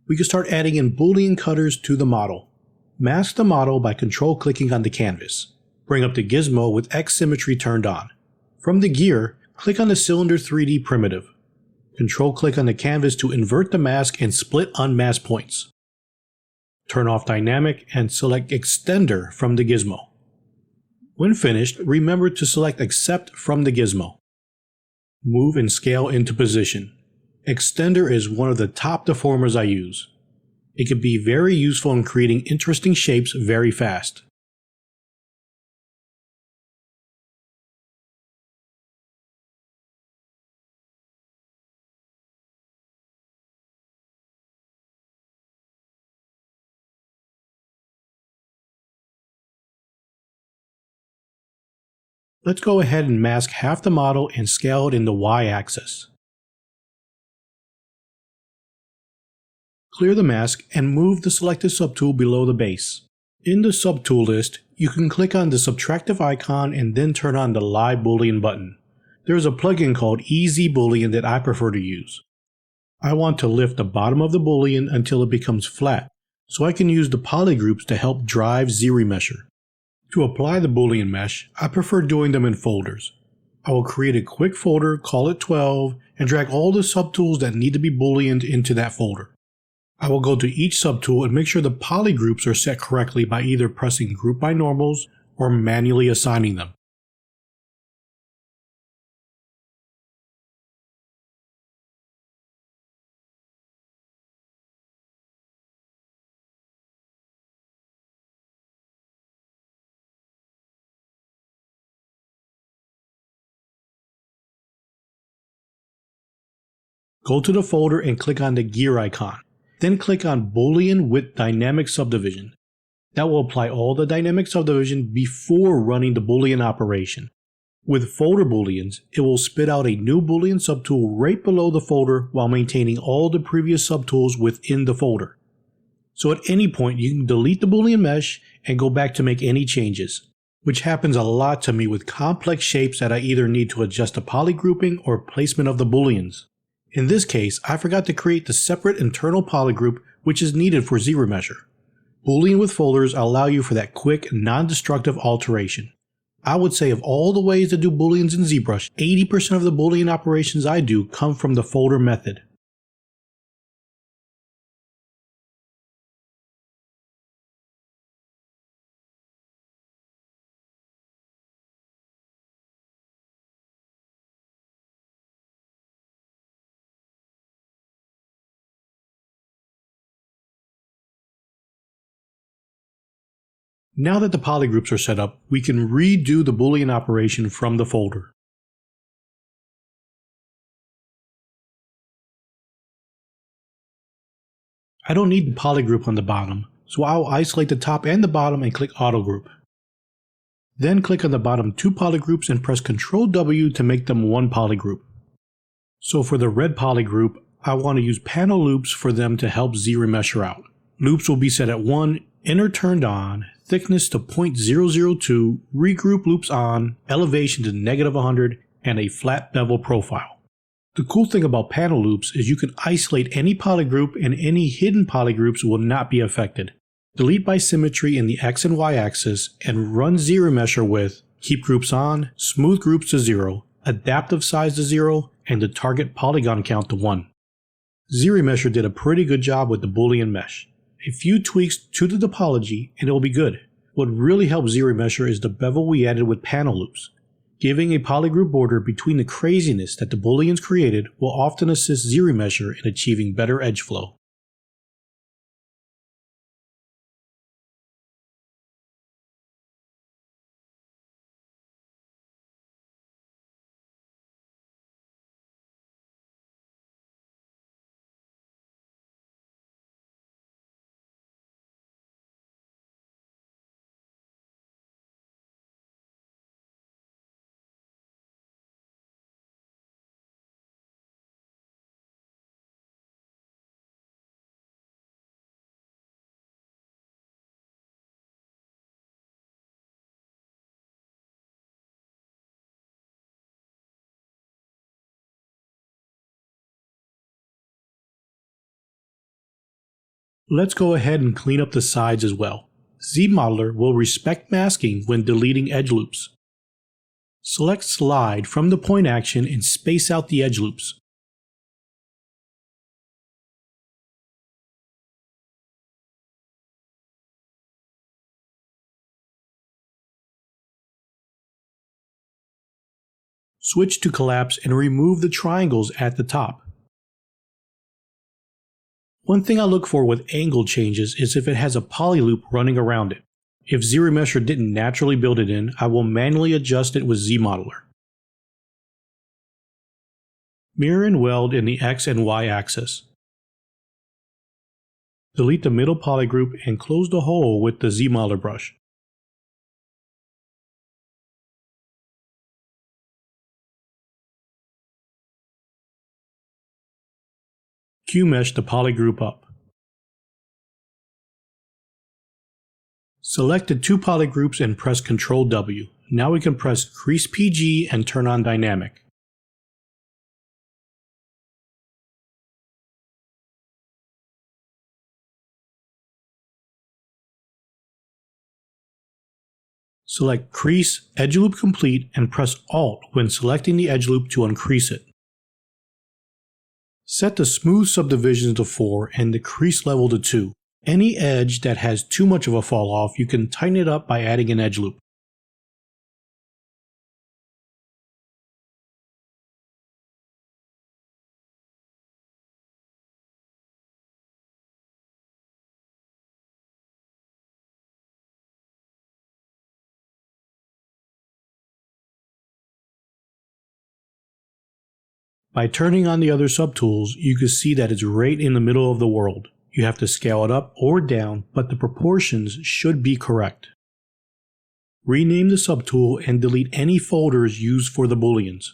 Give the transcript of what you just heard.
we can start adding in Boolean cutters to the model. Mask the model by control-clicking on the canvas. Bring up the gizmo with X symmetry turned on. From the gear, click on the Cylinder 3D primitive. Control-click on the canvas to invert the mask and split unmasked points. Turn off Dynamic and select Extender from the gizmo. When finished, remember to select Accept from the gizmo. Move and scale into position. Extender is one of the top deformers I use. It can be very useful in creating interesting shapes very fast. Let's go ahead and mask half the model and scale it in the Y-axis. Clear the mask and move the selected subtool below the base. In the subtool list, you can click on the subtractive icon and then turn on the Live Boolean button. There is a plugin called EZ Boolean that I prefer to use. I want to lift the bottom of the Boolean until it becomes flat, so I can use the polygroups to help drive ZRemesher. To apply the Boolean mesh, I prefer doing them in folders. I will create a quick folder, call it 12, and drag all the subtools that need to be Booleaned into that folder. I will go to each subtool and make sure the polygroups are set correctly by either pressing Group by Normals or manually assigning them. Go to the folder and click on the gear icon. Then click on Boolean with Dynamic Subdivision. That will apply all the dynamic subdivision before running the Boolean operation. With folder Booleans, it will spit out a new Boolean subtool right below the folder while maintaining all the previous subtools within the folder. So at any point you can delete the Boolean mesh and go back to make any changes, which happens a lot to me with complex shapes that I either need to adjust the polygrouping or placement of the Booleans. In this case, I forgot to create the separate internal polygroup which is needed for ZRemesher. Boolean with folders allow you for that quick, non-destructive alteration. I would say of all the ways to do Booleans in ZBrush, 80% of the Boolean operations I do come from the folder method. Now that the polygroups are set up, we can redo the Boolean operation from the folder. I don't need the polygroup on the bottom, so I'll isolate the top and the bottom and click Auto Group. Then click on the bottom two polygroups and press Ctrl W to make them one polygroup. So for the red polygroup, I want to use panel loops for them to help ZRemesher out. Loops will be set at 1, inner turned on, thickness to 0.002, regroup loops on, elevation to -100, and a flat bevel profile. The cool thing about panel loops is you can isolate any polygroup and any hidden polygroups will not be affected. Delete by symmetry in the X and Y axis and run ZRemesher with keep groups on, smooth groups to 0, adaptive size to 0, and the target polygon count to 1. ZRemesher did a pretty good job with the Boolean mesh. A few tweaks to the topology and it will be good. What really helps ZRemesher is the bevel we added with panel loops. Giving a polygroup border between the craziness that the Booleans created will often assist ZRemesher in achieving better edge flow. Let's go ahead and clean up the sides as well. ZModeler will respect masking when deleting edge loops. Select Slide from the point action and space out the edge loops. Switch to Collapse and remove the triangles at the top. One thing I look for with angle changes is if it has a poly loop running around it. If ZRemesher didn't naturally build it in, I will manually adjust it with ZModeler. Mirror and weld in the X and Y axis. Delete the middle poly group and close the hole with the ZModeler brush. Q-mesh the poly group up. Select the two poly groups and press Ctrl W. Now we can press Crease PG and turn on Dynamic. Select Crease Edge Loop Complete and press Alt when selecting the edge loop to uncrease it. Set the smooth subdivisions to 4 and the crease level to 2. Any edge that has too much of a fall off, you can tighten it up by adding an edge loop. By turning on the other subtools, you can see that it's right in the middle of the world. You have to scale it up or down, but the proportions should be correct. Rename the subtool and delete any folders used for the booleans.